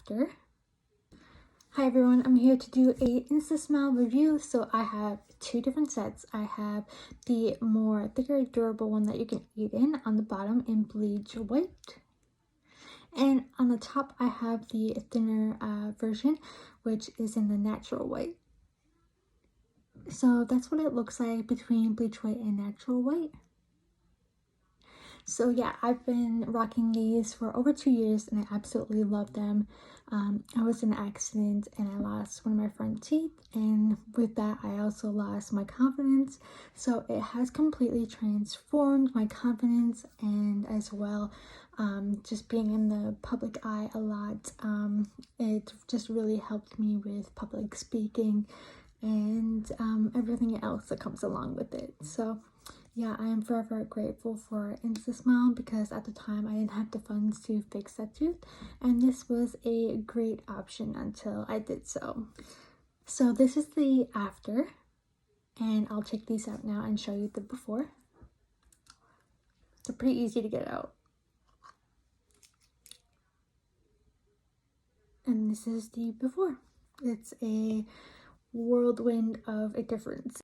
after. Hi everyone, I'm here to do a InstaSmile review. So I have two different sets. I have the more thicker, durable one that you can eat in on the bottom in bleach white. And on the top, I have the thinner version, which is in the natural white. So that's what it looks like between bleach white and natural white. So yeah, I've been rocking these for over 2 years and I absolutely love them. I was in an accident and I lost one of my front teeth, and with that I also lost my confidence. So it has completely transformed my confidence, and as well just being in the public eye a lot. It just really helped me with public speaking and everything else that comes along with it. So yeah, I am forever grateful for InstaSmile because at the time I didn't have the funds to fix that tooth, and this was a great option until I did so. So this is the after, and I'll check these out now and show you the before. They're pretty easy to get out. And this is the before. It's a whirlwind of a difference.